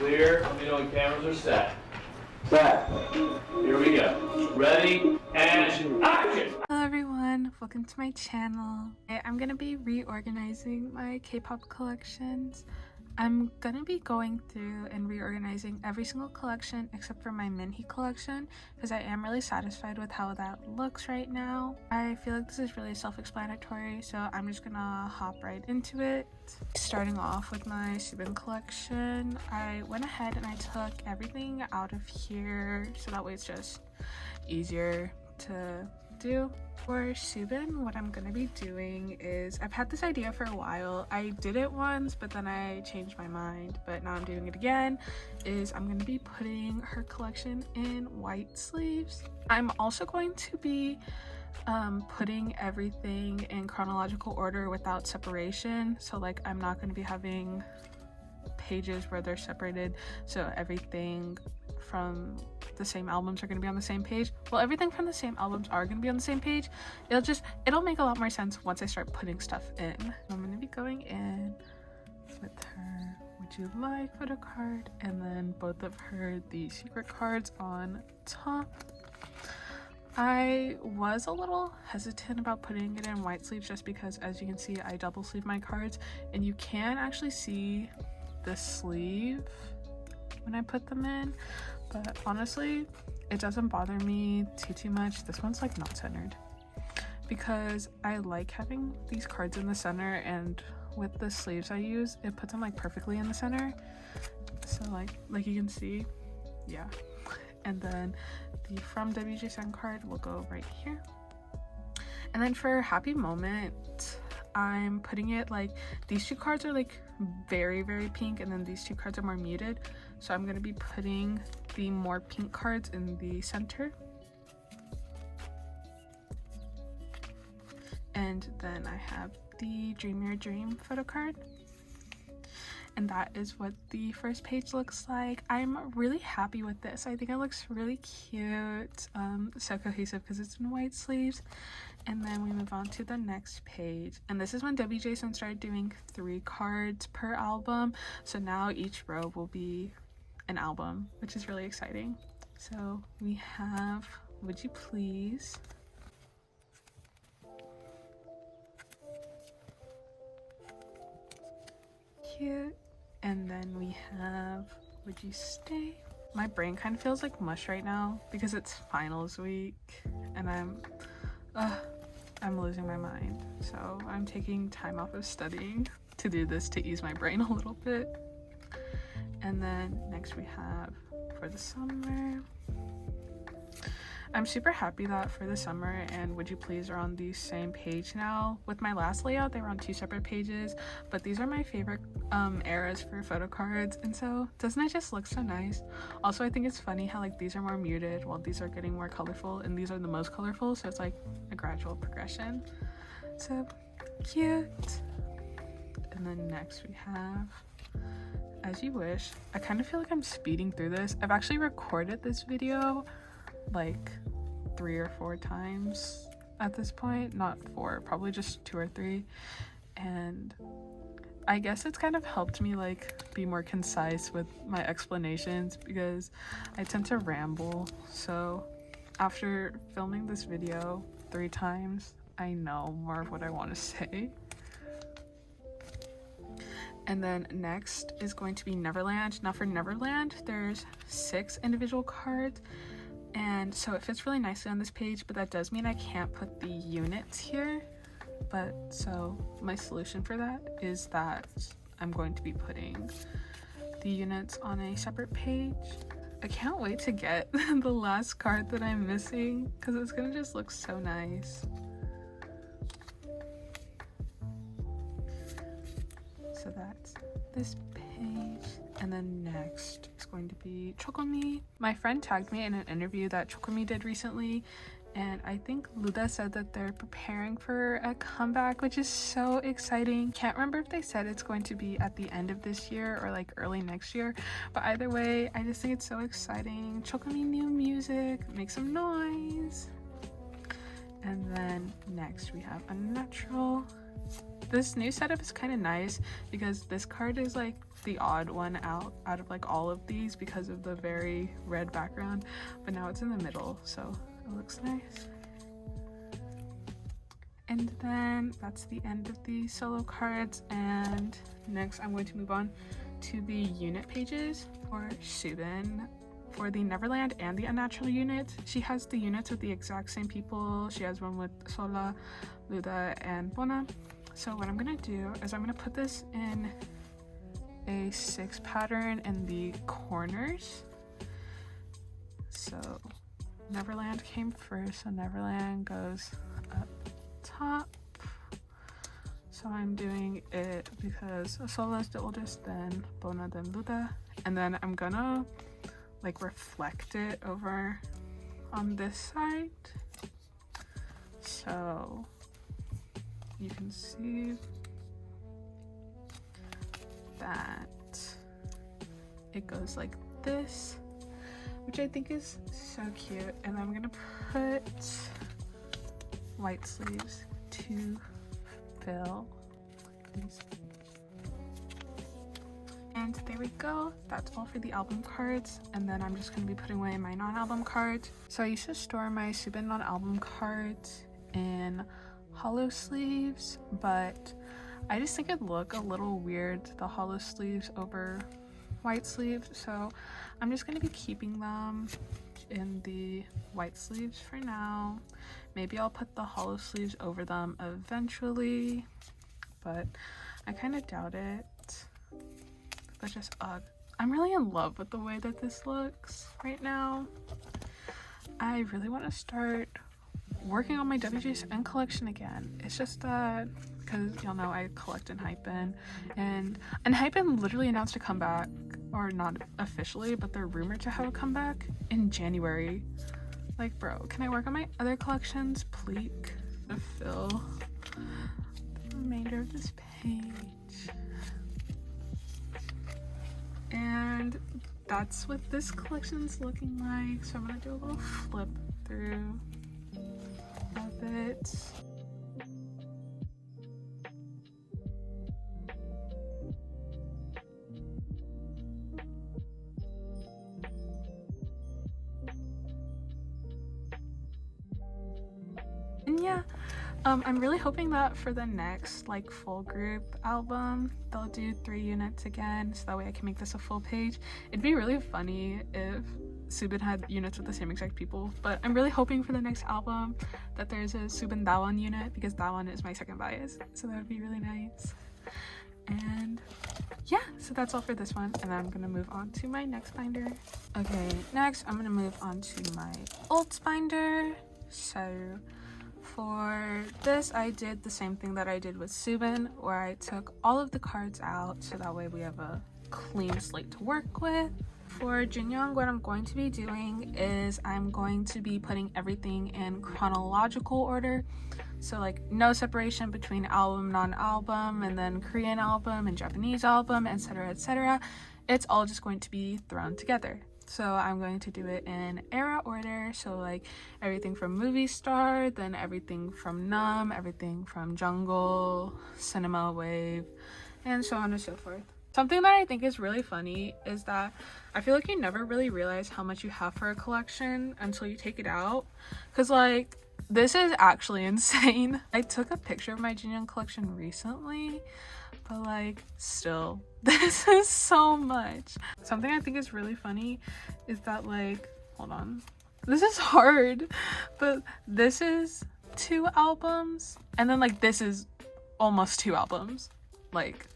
Clear. Let me know when cameras are set. Set. Here we go. Ready and action! Hello everyone, welcome to my channel. I'm gonna be reorganizing my K-pop collections. I'm gonna be going through and reorganizing every single collection except for my Minhee collection because I am really satisfied with how that looks right now. I feel like this is really self-explanatory, so I'm just gonna hop right into it. Starting off with my Soobin collection, I went ahead and I took everything out of here so that way it's just easier to do. For Soobin, what I'm gonna be doing is, I've had this idea for a while. I did it once, but then I changed my mind, but now I'm doing it again, is I'm gonna be putting her collection in white sleeves. I'm also going to be putting everything in chronological order without separation. So like, I'm not going to be having pages where they're separated, so everything from the same albums are going to be on the same page. Well, everything from the same albums are going to be on the same page. It'll make a lot more sense once I start putting stuff in. I'm going to be going in with her "Would You Like" photo card, and then both of her "The Secret" cards on top. I was a little hesitant about putting it in white sleeves just because, as you can see, I double sleeve my cards and you can actually see the sleeve when I put them in, but honestly it doesn't bother me too much. This one's like not centered because I like having these cards in the center, and with the sleeves I use, it puts them like perfectly in the center. So like you can see, yeah. And then the "From wjsn" card will go right here. And then for Happy Moment, I'm putting it like, these two cards are like very pink, and then these two cards are more muted, so I'm going to be putting the more pink cards in the center. And then I have the "Dream Your Dream" photo card, and that is what the first page looks like. I'm really happy with this. I think it looks really cute, so cohesive because it's in white sleeves. And then we move on to the next page, and this is when wjsn started doing 3 cards per album, so now each row will be an album, which is really exciting. So we have "Would You Please", cute, and then we have "Would You Stay". My brain kind of feels like mush right now because it's finals week and I'm losing my mind, so I'm taking time off of studying to do this to ease my brain a little bit. And then next we have "For the Summer". I'm super happy that "For the Summer" and "Would You Please" are on the same page now. With my last layout, they were on 2 separate pages, but these are my favorite eras for photo cards, and so doesn't it just look so nice? Also, I think it's funny how like these are more muted while these are getting more colorful, and these are the most colorful, so it's like a gradual progression. So cute. And then next we have "As You Wish". I kind of feel like I'm speeding through this. I've actually recorded this video like 3 or 4 times at this point, not 4, probably just 2 or 3, and I guess it's kind of helped me like be more concise with my explanations because I tend to ramble. So after filming this video 3 times, I know more of what I want to say. And then next is going to be Neverland. Now for Neverland, there's 6 individual cards, and so it fits really nicely on this page, but that does mean I can't put the units here. But so my solution for that is that I'm going to be putting the units on a separate page. I can't wait to get the last card that I'm missing because it's gonna just look so nice. So that's this page, and then next is going to be Chocome. My friend tagged me in an interview that Chocome did recently, and I think Luda said that they're preparing for a comeback, which is so exciting. Can't remember if they said it's going to be at the end of this year or like early next year, but either way, I just think it's so exciting. Chocome new music, make some noise. And then next we have Unnatural, this new setup is kind of nice because this card is like the odd one out of like all of these because of the very red background, but now it's in the middle, so it looks nice. And then that's the end of the solo cards, and next I'm going to move on to the unit pages for Subin. For the Neverland and the Unnatural units, she has the units with the exact same people. She has one with Sola, Luda, and Bona. So what I'm gonna do is I'm gonna put this in a 6 pattern in the corners. So Neverland came first, so Neverland goes up top. So I'm doing it because Sola's the oldest, then Bona, then Luda, and then I'm gonna like reflect it over on this side, so you can see that it goes like this, which I think is so cute. And I'm gonna put white sleeves to fill these. And there we go, that's all for the album cards. And then I'm just going to be putting away my non-album cards. So I used to store my Subin non-album cards in hollow sleeves, but I just think it'd look a little weird, the hollow sleeves over white sleeves, so I'm just going to be keeping them in the white sleeves for now. Maybe I'll put the hollow sleeves over them eventually, but I kind of doubt it. But just I'm really in love with the way that this looks right now. I really want to start working on my wjsn collection again. It's just that because y'all know I collect enhypen, and enhypen literally announced a comeback, or not officially, but they're rumored to have a comeback in January. Like, bro, can I work on my other collections, please? To fill the remainder of this page. And that's what this collection's looking like. So I'm gonna do a little flip through of it. And yeah, I'm really hoping that for the next like full group album they'll do 3 units again, so that way I can make this a full page. It'd be really funny if Subin had units with the same exact people, but I'm really hoping for the next album that there's a Subin Dawan unit, because Dawan is my second bias, so that would be really nice. And yeah, so that's all for this one, and then I'm gonna move on to my next binder. Okay, next I'm gonna move on to my Olds binder. So for this, I did the same thing that I did with Subin, where I took all of the cards out so that way we have a clean slate to work with. For Jinyoung, what I'm going to be doing is I'm going to be putting everything in chronological order. So like no separation between album, non-album, and then Korean album and Japanese album, etc, etc. It's all just going to be thrown together. So I'm going to do it in era order, so like everything from Movie Star, then everything from Numb, everything from Jungle, Cinema Wave, and so on and so forth. Something that I think is really funny is that I feel like you never really realize how much you have for a collection until you take it out, because like this is actually insane. I took a picture of my Jinyoung collection recently, but like still, this is so much. Something I think is really funny is that like, hold on, this is hard, but this is 2 albums, and then like this is almost 2 albums. Like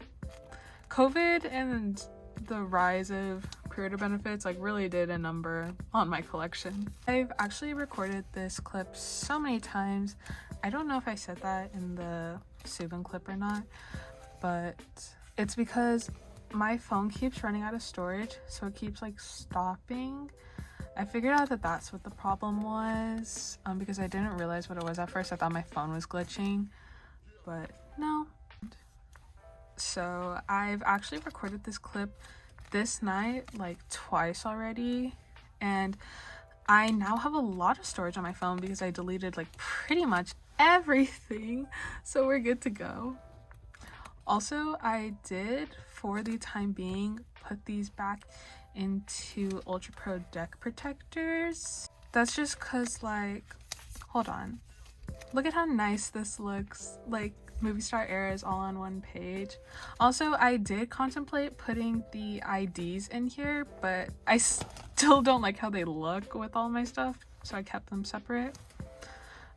COVID and the rise of creator benefits like really did a number on my collection. I've actually recorded this clip so many times. I don't know if I said that in the Subin clip or not, but it's because my phone keeps running out of storage, so it keeps like stopping. I figured out that that's what the problem was, because I didn't realize what it was at first. I thought my phone was glitching, but no. So I've actually recorded this clip this night like twice already, and I now have a lot of storage on my phone because I deleted like pretty much everything, so we're good to go. Also, I did, for the time being, put these back into Ultra Pro deck protectors. That's just cause, like, hold on. Look at how nice this looks. Like, movie star era is all on one page. Also, I did contemplate putting the IDs in here, but I still don't like how they look with all my stuff, so I kept them separate.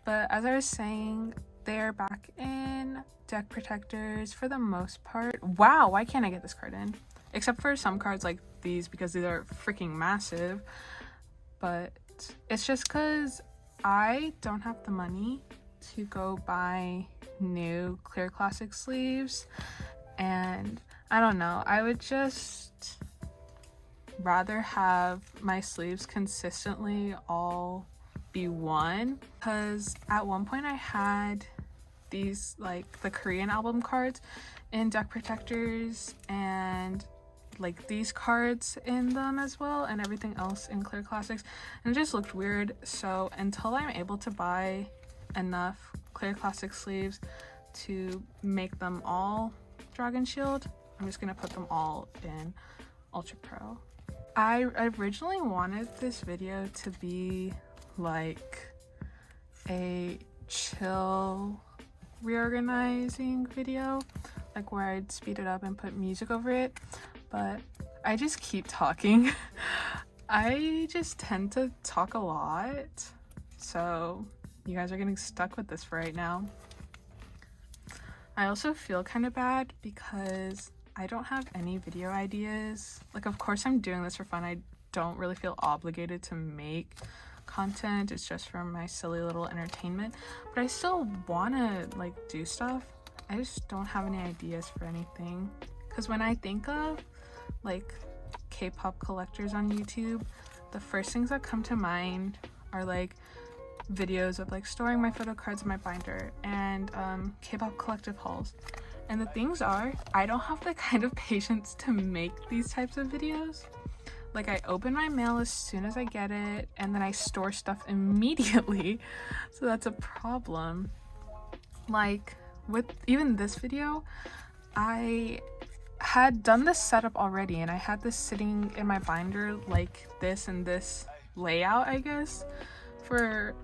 But as I was saying, they're back in deck protectors for the most part. Wow, why can't I get this card in? Except for some cards like these, because these are freaking massive. But it's just because I don't have the money to go buy new clear classic sleeves, and I don't know, I would just rather have my sleeves consistently all be one, because at one point I had these, like, the Korean album cards in deck protectors, and like these cards in them as well, and everything else in clear classics, and it just looked weird. So until I'm able to buy enough clear classic sleeves to make them all Dragon Shield, I'm just gonna put them all in Ultra Pro. I originally wanted this video to be like a chill reorganizing video, like where I'd speed it up and put music over it, but I just keep talking. I just tend to talk a lot, so you guys are getting stuck with this for right now. I also feel kind of bad because I don't have any video ideas. Like, of course I'm doing this for fun. I don't really feel obligated to make content. It's just for my silly little entertainment, but I still want to like do stuff. I just don't have any ideas for anything, because when I think of like K-pop collectors on YouTube, the first things that come to mind are like videos of like storing my photo cards in my binder and K-pop collective hauls. And the things are, I don't have the kind of patience to make these types of videos. Like, I open my mail as soon as I get it, and then I store stuff immediately, so that's a problem. Like, with even this video, I had done this setup already, and I had this sitting in my binder like this in this layout, I guess, for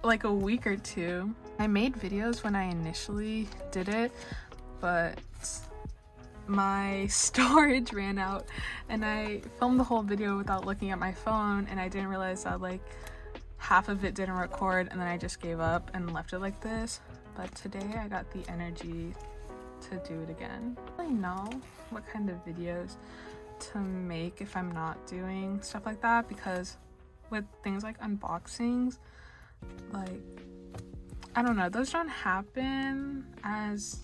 like a week or two. I made videos when I initially did it, but my storage ran out and I filmed the whole video without looking at my phone, and I didn't realize that like half of it didn't record, and then I just gave up and left it like this. But today I got the energy to do it again. I don't really know what kind of videos to make if I'm not doing stuff like that, because with things like unboxings, like, I don't know, those don't happen as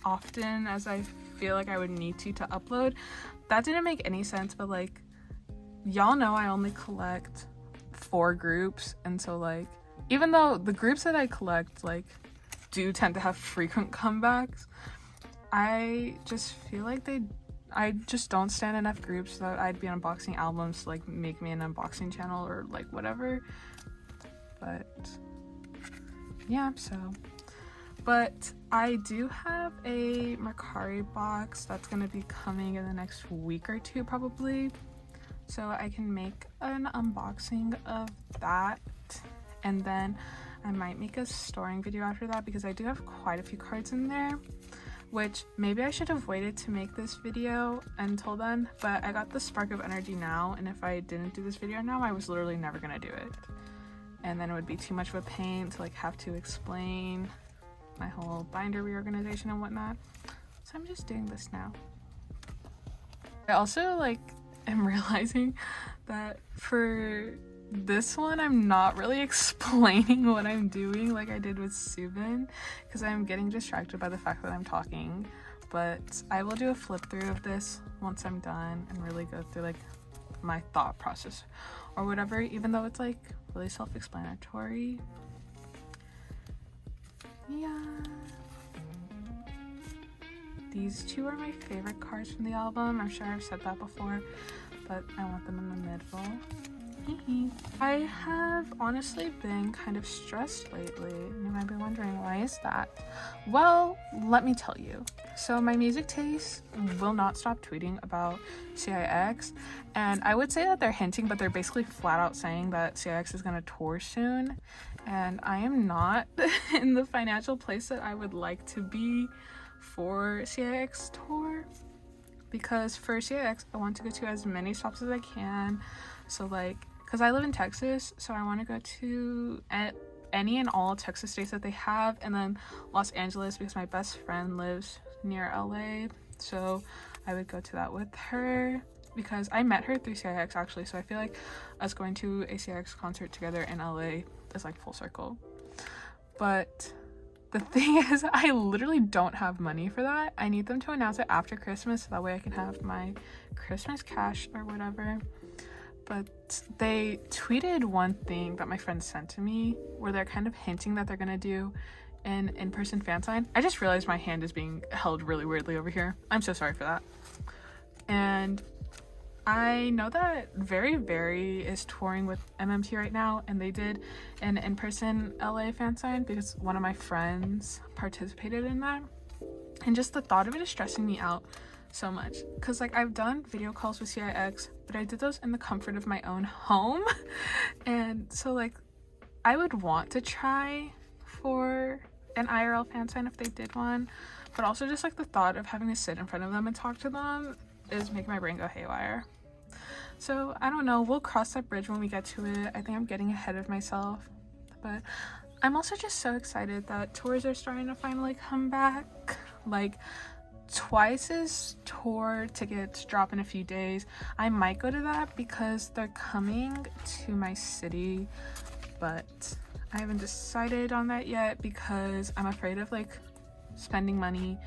often as I feel like I would need to upload. That didn't make any sense, but like, y'all know I only collect 4 groups, and so like, even though the groups that I collect like do tend to have frequent comebacks, I just feel like I just don't stand enough groups that I'd be unboxing albums to like make me an unboxing channel or like whatever. But yeah, so, but I do have a Mercari box that's gonna be coming in the next week or two probably, so I can make an unboxing of that, and then I might make a storing video after that, because I do have quite a few cards in there, which maybe I should have waited to make this video until then, but I got the spark of energy now, and if I didn't do this video now, I was literally never gonna do it, and then it would be too much of a pain to like have to explain my whole binder reorganization and whatnot, so I'm just doing this now. I also like am realizing that for this one I'm not really explaining what I'm doing like I did with Subin, because I'm getting distracted by the fact that I'm talking, but I will do a flip through of this once I'm done and really go through like my thought process or whatever, even though it's like really self-explanatory. Yeah, these two are my favorite cards from the album. I'm sure I've said that before, but I want them in the middle. I have honestly been kind of stressed lately. You might be wondering, why is that? Well, let me tell you. So my music taste will not stop tweeting about CIX, and I would say that they're hinting, but they're basically flat out saying that CIX is gonna tour soon, and I am not in the financial place that I would like to be for CIX tour. Because for CIX, I want to go to as many stops as I can. So like, because I live in Texas, so I want to go to any and all Texas states that they have, and then Los Angeles because my best friend lives near LA. So I would go to that with her because I met her through CIX actually. So I feel like us going to a CIX concert together in LA is like full circle. But the thing is, I literally don't have money for that. I need them to announce it after Christmas so that way I can have my Christmas cash or whatever. But they tweeted one thing that my friend sent to me where they're kind of hinting that they're gonna do an in-person fan sign. I just realized my hand is being held really weirdly over here. I'm so sorry for that. And I know that Very Very is touring with MMT right now, and they did an in-person LA fan sign because one of my friends participated in that. And just the thought of it is stressing me out so much because like I've done video calls with CIX, but I did those in the comfort of my own home. And so like I would want to try for an IRL fan sign if they did one, but also just like the thought of having to sit in front of them and talk to them is making my brain go haywire. So I don't know, we'll cross that bridge when we get to it. I think I'm getting ahead of myself, but I'm also just so excited that tours are starting to finally come back. Like Twice's tour tickets drop in a few days. I might go to that because they're coming to my city, but I haven't decided on that yet because I'm afraid of like spending money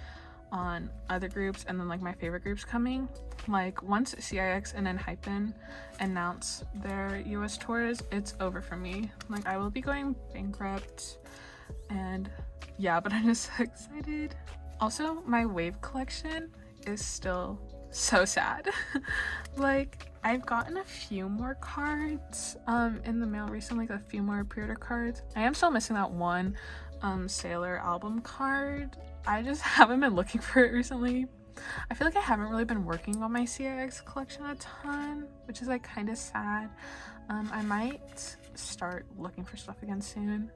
on other groups and then like my favorite groups coming. Like once CIX and enhypen announce their US tours, it's over for me. Like I will be going bankrupt, and yeah, but I'm just so excited. Also, my wave collection is still so sad. Like I've gotten a few more cards in the mail recently, like a few more pre-order cards. I am still missing that one Sailor album card. I just haven't been looking for it recently. I feel like I haven't really been working on my CIX collection a ton, which is like kind of sad. I might start looking for stuff again soon,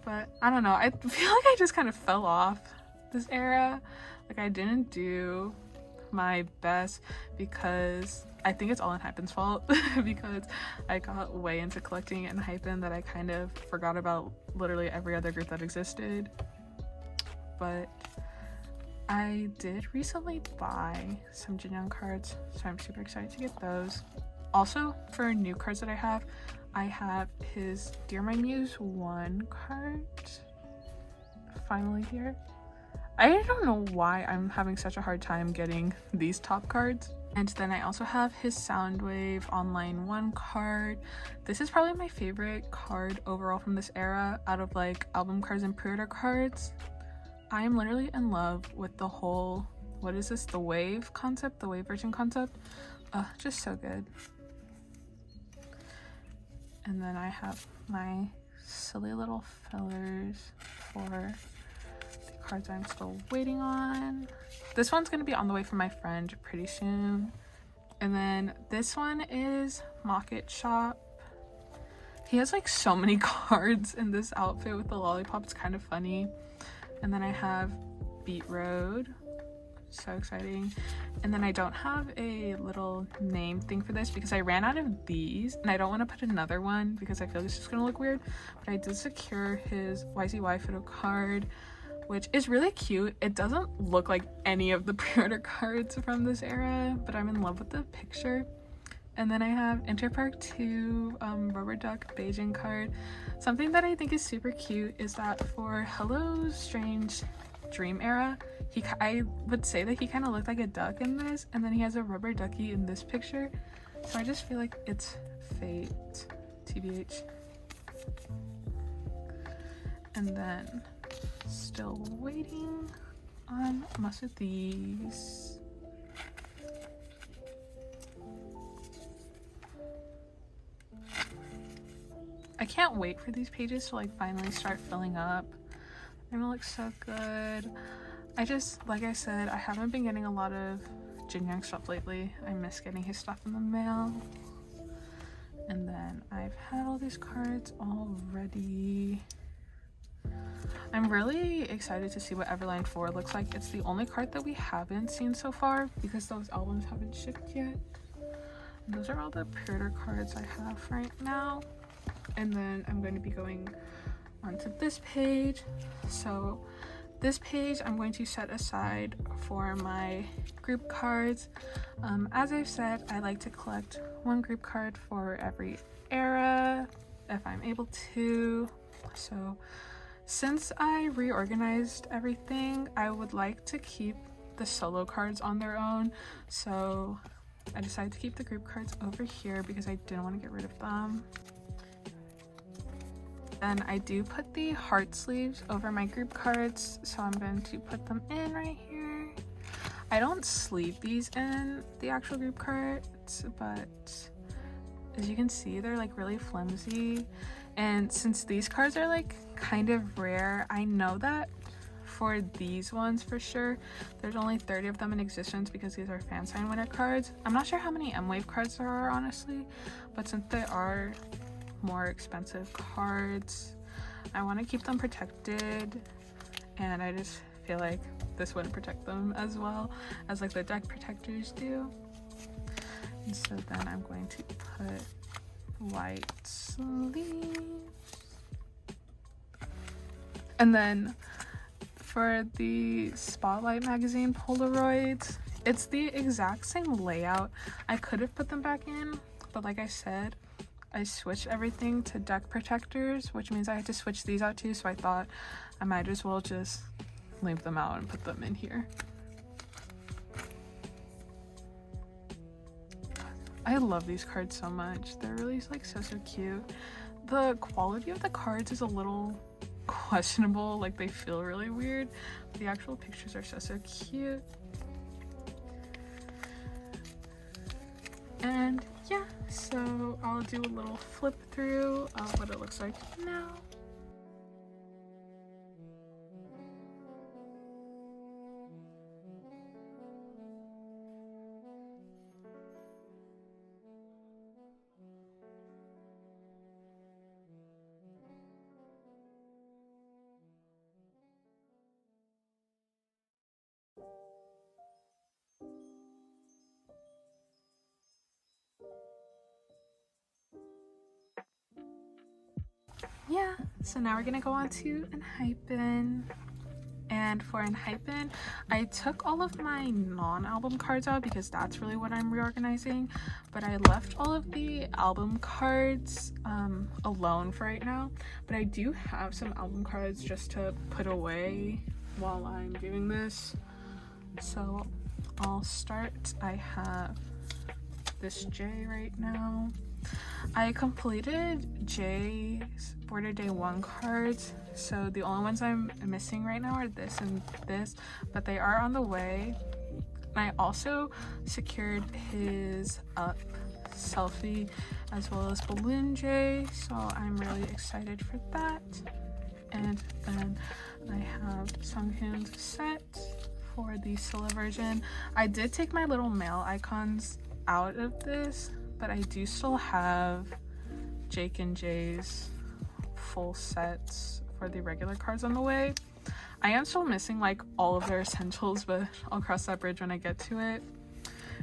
but I don't know. I feel like I just kind of fell off this era. Like I didn't do my best because I think it's all enhypen's fault because I got way into collecting enhypen that I kind of forgot about literally every other group that existed. But I did recently buy some Jinyoung cards, so I'm super excited to get those. Also, for new cards that I have his Dear My Muse 1 card finally here. I don't know why I'm having such a hard time getting these top cards. And then I also have his Soundwave Online 1 card. This is probably my favorite card overall from this era out of like album cards and pre-order cards. I am literally in love with the whole, what is this, the wave concept, the wave version concept. Just so good. And then I have my silly little fillers for the cards I'm still waiting on. This one's gonna be on the way from my friend pretty soon. And then this one is Market Shop. He has like so many cards in this outfit with the lollipop. It's kind of funny. And then I have Beat Road, so exciting. And then I don't have a little name thing for this because I ran out of these and I don't want to put another one because I feel this is gonna look weird. But I did secure his YZY photo card, which is really cute. It doesn't look like any of the pre-order cards from this era, but I'm in love with the picture. And then I have Interpark 2 Rubber Duck Beijing card. Something that I think is super cute is that for Hello's Strange Dream era, I would say that he kind of looked like a duck in this, and then he has a rubber ducky in this picture. So I just feel like it's fate, TBH. And then still waiting on most of these. can't wait for these pages to like finally start filling up. They're gonna look so good. I just, like I said, I haven't been getting a lot of Jin Young stuff lately. I miss getting his stuff in the mail. And then I've had all these cards already. I'm really excited to see what Everline 4 looks like. It's the only card that we haven't seen so far because those albums haven't shipped yet. And those are all the pre-order cards I have right now. And then I'm going to be going onto this page. So this page I'm going to set aside for my group cards. As I've said, I like to collect one group card for every era if I'm able to. So since I reorganized everything, I would like to keep the solo cards on their own. So I decided to keep the group cards over here because I didn't want to get rid of them. Then I do put the heart sleeves over my group cards, so I'm going to put them in right here. I don't sleeve these in the actual group cards, but as you can see, they're like really flimsy. And since these cards are like kind of rare, I know that for these ones for sure, there's only 30 of them in existence because these are fan sign winner cards. I'm not sure how many M-Wave cards there are, honestly, but since they are more expensive cards, I want to keep them protected, and I just feel like this wouldn't protect them as well as like the deck protectors do. And so then I'm going to put white sleeves, and then for the Spotlight magazine Polaroids, it's the exact same layout. I could have put them back in, but like I said, I switched everything to deck protectors, which means I had to switch these out too, so I thought I might as well just leave them out and put them in here. I love these cards so much. They're really like so cute. The quality of the cards is a little questionable, like they feel really weird. The actual pictures are so cute. And yeah, so I'll do a little flip through of what it looks like now. Yeah, so now we're gonna go on to enhypen. And for enhypen, I took all of my non-album cards out because that's really what I'm reorganizing, but I left all of the album cards alone for right now. But I do have some album cards just to put away while I'm doing this. So I'll start. I have this J right now. I completed J's Border Day 1 cards, so the only ones I'm missing right now are this and this, but they are on the way. I also secured his Up selfie as well as Balloon J, so I'm really excited for that. And then I have Sunghoon's set for the Scylla version. I did take my little mail icons out of this, but I do still have Jake and Jay's full sets for the regular cards on the way. I am still missing like all of their essentials, but I'll cross that bridge when I get to it.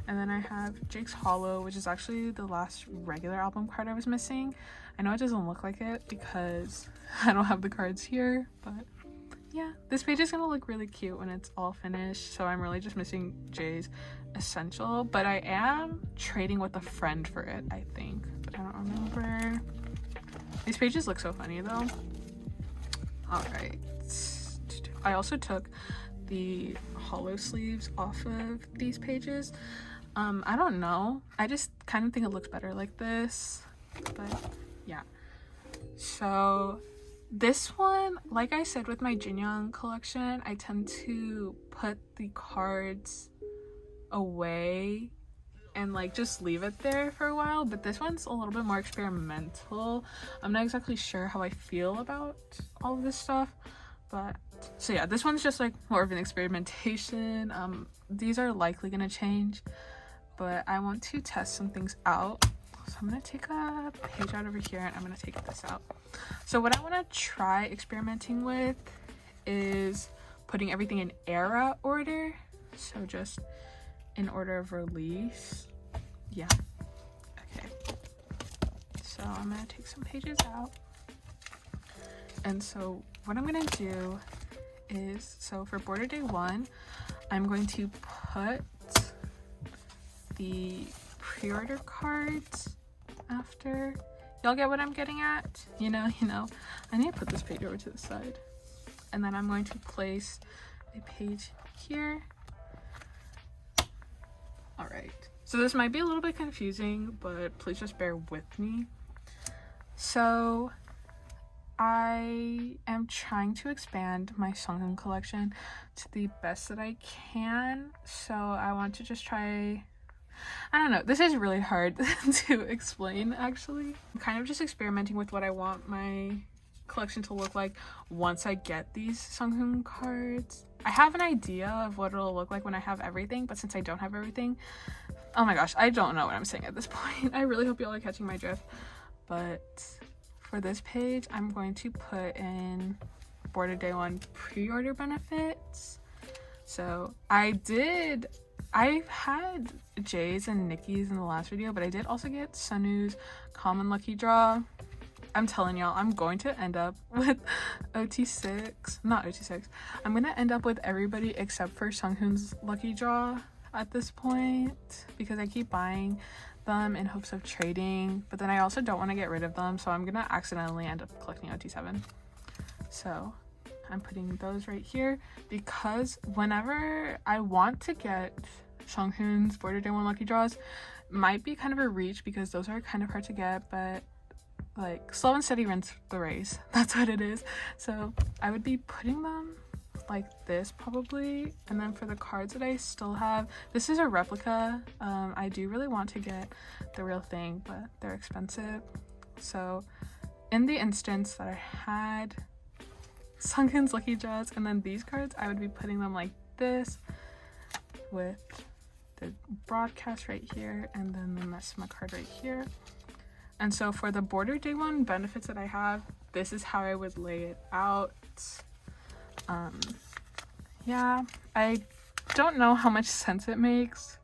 And then I have Jake's Holo, which is actually the last regular album card I was missing. I know it doesn't look like it because I don't have the cards here, but yeah, this page is gonna look really cute when it's all finished. So I'm really just missing Jay's essential, but I am trading with a friend for it, I think, but I don't remember. These pages look so funny though. All right, I also took the holo sleeves off of these pages. I don't know, I just kind of think it looks better like this, but yeah. So this one, like I said with my Jin Young collection, I tend to put the cards away and like just leave it there for a while, but this one's a little bit more experimental. I'm not exactly sure how I feel about all of this stuff, but so yeah, this one's just like more of an experimentation. These are likely gonna change, but I want to test some things out. So I'm gonna take a page out over here and I'm gonna take this out. So what I want to try experimenting with is putting everything in era order, so just in order of release. Yeah, okay, so I'm gonna take some pages out, and so what I'm gonna do is, so for border day 1, I'm going to put the pre-order cards after. Y'all get what I'm getting at? You know, I need to put this page over to the side, and then I'm going to place a page here. All right, so this might be a little bit confusing, but please just bear with me. So I am trying to expand my Songhun collection to the best that I can, so I want to just try, I don't know, this is really hard to explain actually. I'm kind of just experimenting with what I want my collection to look like once I get these Songhun cards. I have an idea of what it'll look like when I have everything, but since I don't have everything, oh my gosh, I don't know what I'm saying at this point. I really hope y'all are catching my drift. But for this page, I'm going to put in border day 1 pre-order benefits. So I had Jay's and Nikki's in the last video, but I did also get Sunu's common lucky draw. I'm telling y'all, I'm going to end up with not OT6. I'm gonna end up with everybody except for Songhun's lucky draw at this point, because I keep buying them in hopes of trading, but then I also don't want to get rid of them, so I'm gonna accidentally end up collecting OT7. So I'm putting those right here, because whenever I want to get Songhun's border day 1 lucky draws, might be kind of a reach because those are kind of hard to get, but like slow and steady wins the race. That's what it is. So I would be putting them like this probably, and then for the cards that I still have, this is a replica. I do really want to get the real thing, but they're expensive. So in the instance that I had Songhun's lucky draws and then these cards, I would be putting them like this with the broadcast right here and then the Mesma card right here. And so for the border day 1 benefits that I have, this is how I would lay it out. Yeah, I don't know how much sense it makes,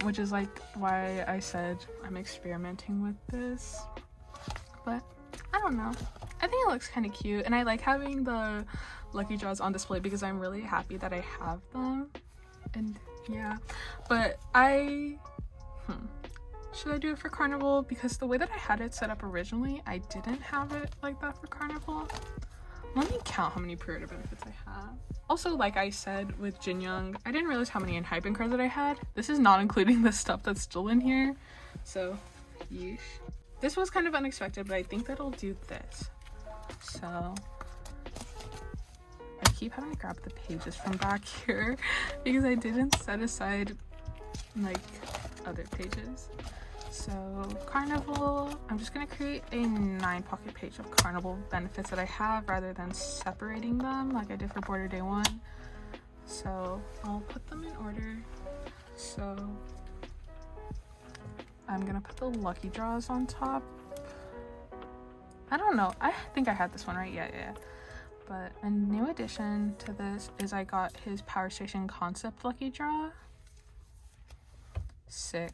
which is like why I said I'm experimenting with this, but I don't know. I think it looks kind of cute, and I like having the lucky draws on display because I'm really happy that I have them. And yeah, but should I do it for Carnival? Because the way that I had it set up originally, I didn't have it like that for Carnival. Let me count how many pre-order benefits I have. Also, like I said with Jin Young, I didn't realize how many enhypen cards that I had. This is not including the stuff that's still in here. So, yeesh. This was kind of unexpected, but I think that I'll do this. So, I keep having to grab the pages from back here because I didn't set aside like other pages. So Carnival, I'm just gonna create a 9-pocket page of Carnival benefits that I have rather than separating them like I did for border day 1. So I'll put them in order. So I'm gonna put the lucky draws on top. I don't know, I think I had this one right. Yeah. But a new addition to this is I got his Power Station concept lucky draw. Sick.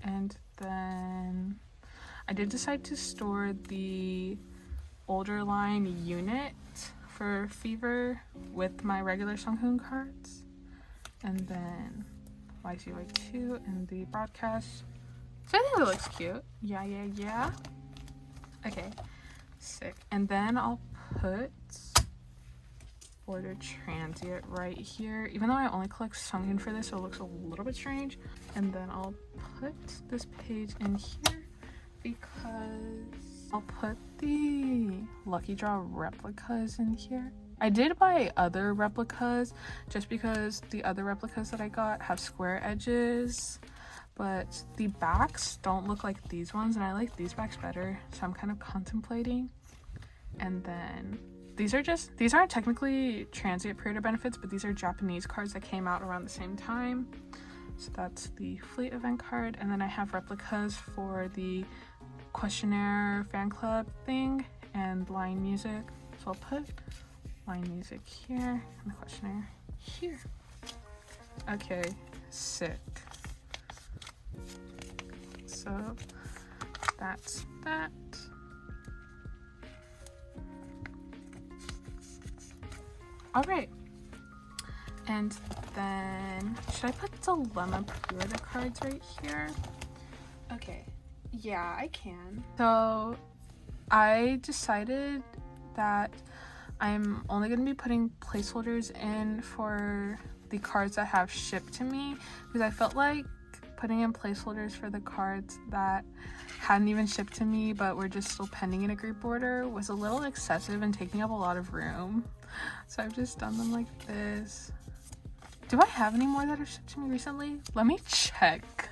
And then I did decide to store the older line unit for Fever with my regular Songhun cards. And then YZY2 and the broadcast. So I think it looks cute. Yeah. Okay, sick. And then I'll put border transient right here, even though I only collect Songhun for this, so it looks a little bit strange. And then I'll put this page in here because I'll put the lucky draw replicas in here. I did buy other replicas just because the other replicas that I got have square edges, but the backs don't look like these ones, and I like these backs better, so I'm kind of contemplating. And then these aren't technically transient period benefits, but these are Japanese cards that came out around the same time. So that's the Fleet event card, and then I have replicas for the questionnaire fan club thing and line music. So I'll put line music here and the questionnaire here. Okay, sick. So that's that. All right. And then, should I put Dilemma Pre-order cards right here? Okay, yeah, I can. So, I decided that I'm only going to be putting placeholders in for the cards that have shipped to me, because I felt like putting in placeholders for the cards that hadn't even shipped to me but were just still pending in a group order was a little excessive and taking up a lot of room. So I've just done them like this. Do I have any more that have shipped to me recently? Let me check.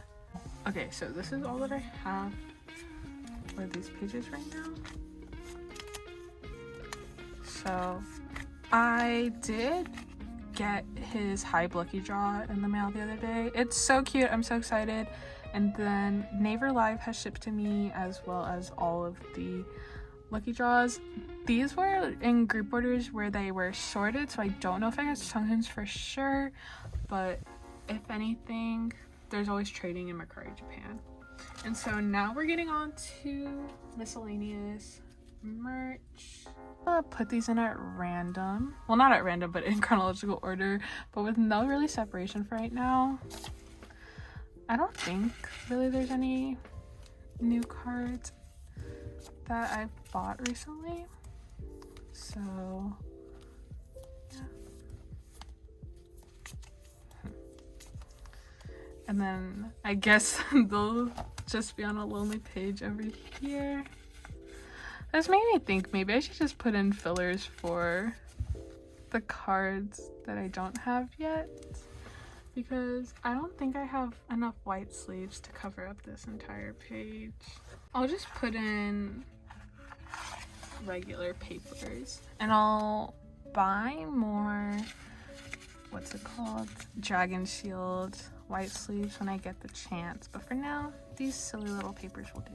Okay, so this is all that I have for these pages right now. So I did get his Hype Lucky Draw in the mail the other day. It's so cute. I'm so excited. And then Naver Live has shipped to me, as well as all of the Lucky Draws. These were in group orders where they were sorted, so I don't know if I got Sunghoons for sure, but if anything, there's always trading in Mercari Japan. And so now we're getting on to miscellaneous merch. I'll put these in at random. Well, not at random, but in chronological order, but with no really separation for right now. I don't think really there's any new cards that I've bought recently. So, yeah. And then I guess they'll just be on a lonely page over here. This made me think maybe I should just put in fillers for the cards that I don't have yet, because I don't think I have enough white sleeves to cover up this entire page. I'll just put in regular papers, and I'll buy more, what's it called, Dragon Shield white sleeves when I get the chance, but for now these silly little papers will do.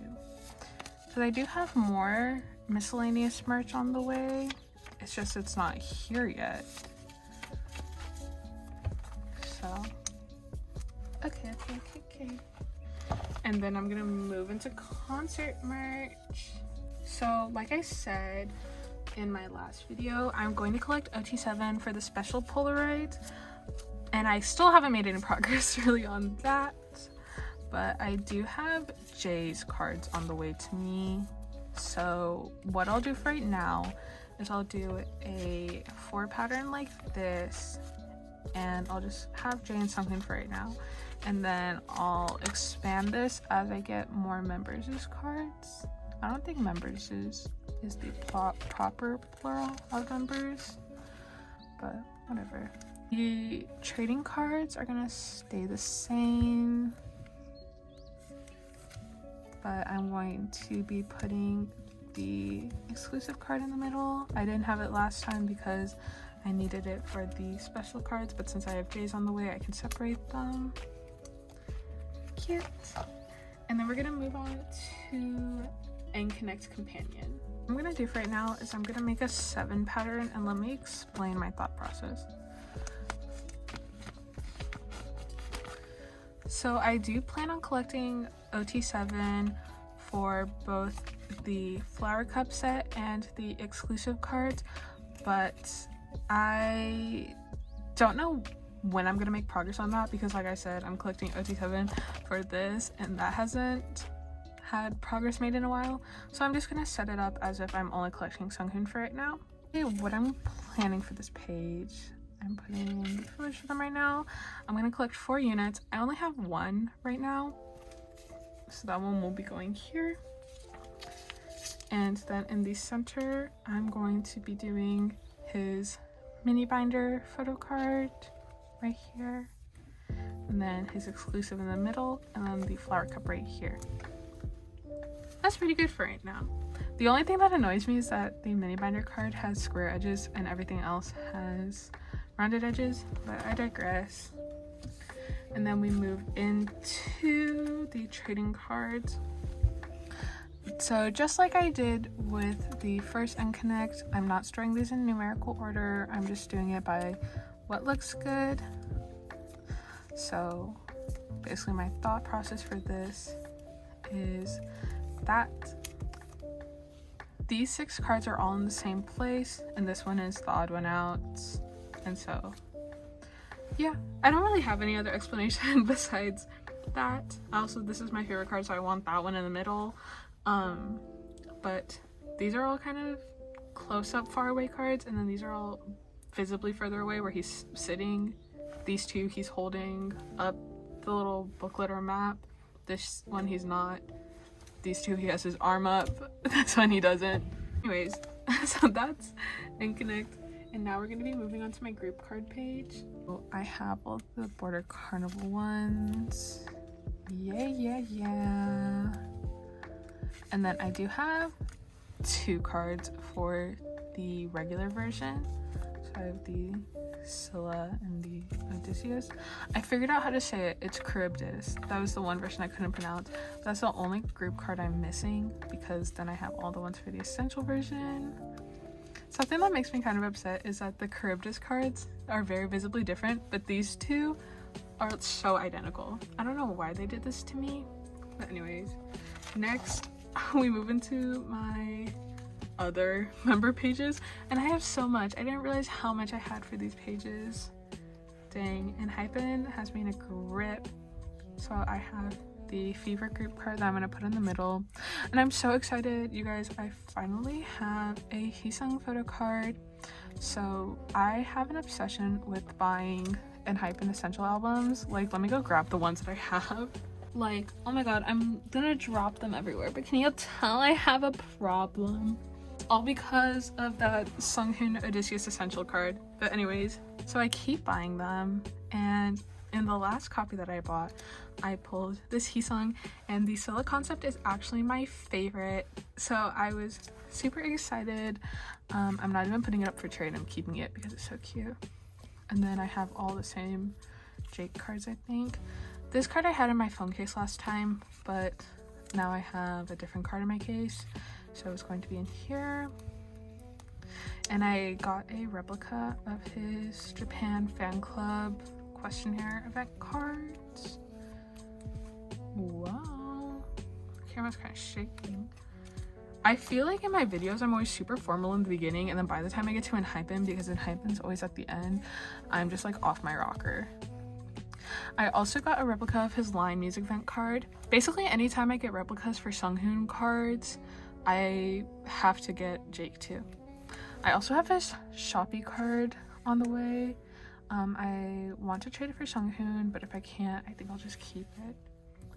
So I do have more miscellaneous merch on the way, it's just it's not here yet. So okay. And then I'm gonna move into concert merch. So like I said in my last video, I'm going to collect OT7 for the special Polaroid, and I still haven't made any progress really on that, but I do have Jay's cards on the way to me. So what I'll do for right now is I'll do a 4 pattern like this, and I'll just have Jay and something for right now, and then I'll expand this as I get more members' cards. I don't think members is the proper plural of members, but whatever. The trading cards are gonna stay the same, but I'm going to be putting the exclusive card in the middle. I didn't have it last time because I needed it for the special cards, but since I have J's on the way, I can separate them. Cute. And then we're gonna move on to Connect Companion. What I'm gonna do for right now is I'm gonna make a 7 pattern, and let me explain my thought process. So I do plan on collecting OT7 for both the flower cup set and the exclusive cards, but I don't know when I'm gonna make progress on that, because like I said, I'm collecting OT7 for this, and that hasn't had progress made in a while, so I'm just gonna set it up as if I'm only collecting Sunghoon for right now. Okay, what I'm planning for this page, I'm putting in the fillers for them right now. I'm gonna collect 4 units. I only have 1 right now, so that one will be going here. And then in the center, I'm going to be doing his mini binder photo card right here. and then his exclusive in the middle, and then the flower cup right here. That's pretty good for right now. The only thing that annoys me is that the mini binder card has square edges and everything else has rounded edges, but I digress. And then we move into the trading cards. So just like I did with the first end connect, I'm not storing these in numerical order. I'm just doing it by what looks good. So basically my thought process for this is that these 6 cards are all in the same place and this one is the odd one out. And so yeah, I don't really have any other explanation besides that. Also, this is my favorite card, so I want that one in the middle. But these are all kind of close up far away cards, and then these are all visibly further away where he's sitting. These two he's holding up the little booklet or map. This one he's not. These two he has his arm up. This one he doesn't. Anyways, so that's and connect. And now we're going to be moving on to my group card page. So I have all the Border Carnival ones. Yeah. And then I do have 2 cards for the regular version. So I have the Scylla and the Odysseus. I figured out how to say it. It's Charybdis. That was the one version I couldn't pronounce. That's the only group card I'm missing because then I have all the ones for the essential version. Something that makes me kind of upset is that the Charybdis cards are very visibly different, but these two are so identical. I don't know why they did this to me, but anyways, next we move into my other member pages, and I have so much. I didn't realize how much I had for these pages. Dang. enhypen has me in a grip, so I have the Fever group card that I'm going to put in the middle, and I'm so excited, you guys. I finally have a Hisung photo card. So I have an obsession with buying enhypen essential albums. Like, let me go grab the ones that I have. Like, oh my god, I'm gonna drop them everywhere, but can you tell I have a problem? All because of that Sunghoon Odysseus essential card. But anyways, so I keep buying them, and in the last copy that I bought, I pulled this Hisung, and the Scylla concept is actually my favorite. So I was super excited. I'm not even putting it up for trade. I'm keeping it because it's so cute. And then I have all the same Jake cards, I think. This card I had in my phone case last time, but now I have a different card in my case. So it's going to be in here. And I got a replica of his Japan fan club questionnaire event cards. Wow. The camera's kind of shaking. I feel like in my videos I'm always super formal in the beginning, and then by the time I get to enhypen, because enhypen's always at the end, I'm just like off my rocker. I also got a replica of his Line music event card. Basically anytime I get replicas for Sunghoon cards, I have to get Jake too. I also have his Shopee card on the way. I want to trade it for Sunghoon, but if I can't, I think I'll just keep it.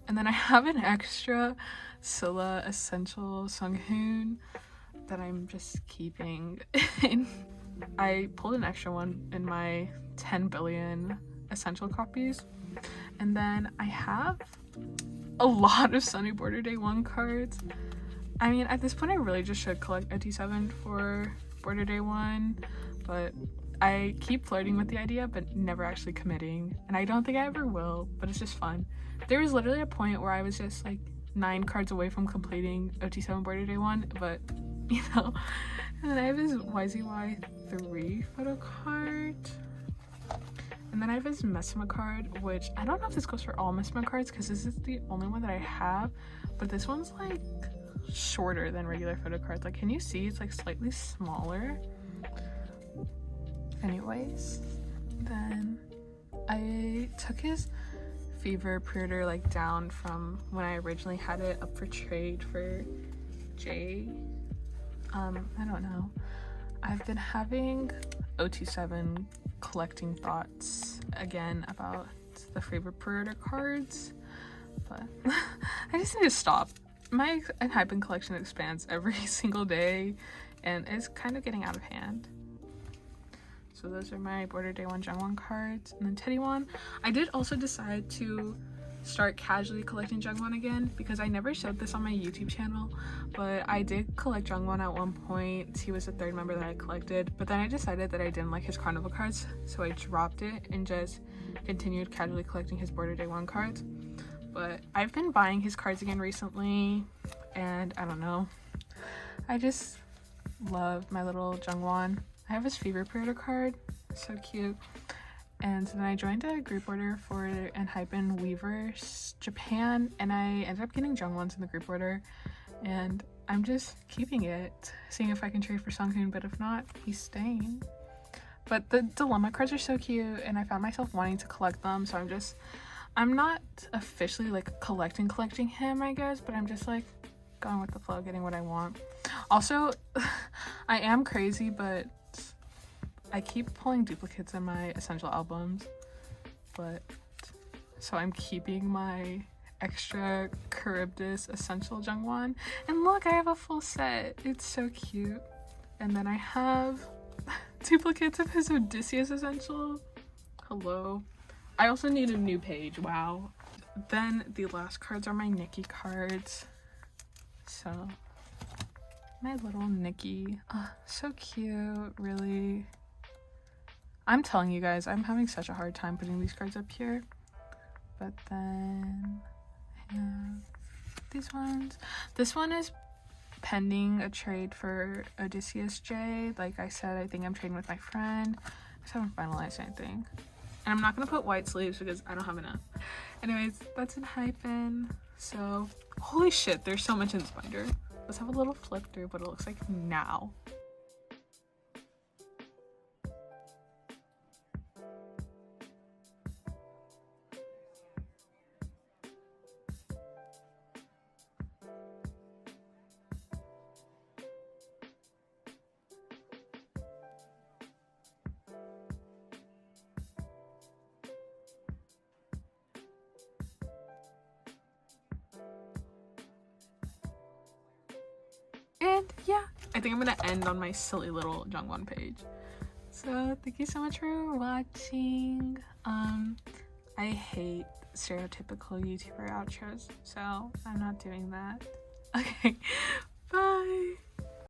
And then I have an extra Scylla Essential Sunghoon that I'm just keeping. I pulled an extra one in my 10 billion essential copies. And then I have a lot of Sunny Border Day 1 cards. I mean, at this point I really just should collect OT7 for Border Day 1, but I keep flirting with the idea but never actually committing, and I don't think I ever will, but it's just fun. There was literally a point where I was just like 9 cards away from completing OT7 Border Day 1, but you know. And then I have his YZY3 photo card, and then I have his Messima card, which I don't know if this goes for all Messima cards because this is the only one that I have, but this one's like shorter than regular photo cards. Like, can you see it's like slightly smaller? Anyways, then I took his Fever pre-order like down from when I originally had it up for trade for Jay. I don't know. I've been having OT7 collecting thoughts again about the favorite pre-order cards, but I just need to stop. My enhypen collection expands every single day and it's kind of getting out of hand. So those are my Border Day 1 Jungwon cards. And then Teddy Won. I did also decide to start casually collecting Jungwon again because I never showed this on my YouTube channel, but I did collect Jungwon at one point. He was the third member that I collected, but then I decided that I didn't like his carnival cards, so I dropped it and just continued casually collecting his Border Day 1 cards. But I've been buying his cards again recently, and I don't know, I just love my little Jungwon. I have his Fever Predator card, so cute. And then I joined a group order for enhypen Weavers Japan, and I ended up getting Jungwons in the group order, and I'm just keeping it, seeing if I can trade for Sunghoon, but if not, he's staying. But the Dilemma cards are so cute, and I found myself wanting to collect them, so I'm not officially like collecting him, I guess, but I'm just like going with the flow, getting what I want. Also, I am crazy, but I keep pulling duplicates in my essential albums, but so I'm keeping my extra Charybdis essential Jungwon, and look, I have a full set. It's so cute. And then I have duplicates of his Odysseus essential. Hello. I also need a new page. Wow. Then the last cards are my Nikki cards. So my little Nikki, oh, so cute, really. I'm telling you guys, I'm having such a hard time putting these cards up here. But then I have these ones. This one is pending a trade for Odysseus J. Like I said, I think I'm trading with my friend. I just haven't finalized anything. And I'm not gonna put white sleeves because I don't have enough. Anyways, that's enhypen. So, holy shit, there's so much in this binder. Let's have a little flip through what it looks like now. And yeah, I think I'm gonna end on my silly little Jungwon page. So thank you so much for watching. I hate stereotypical YouTuber outros, so I'm not doing that. Okay, bye.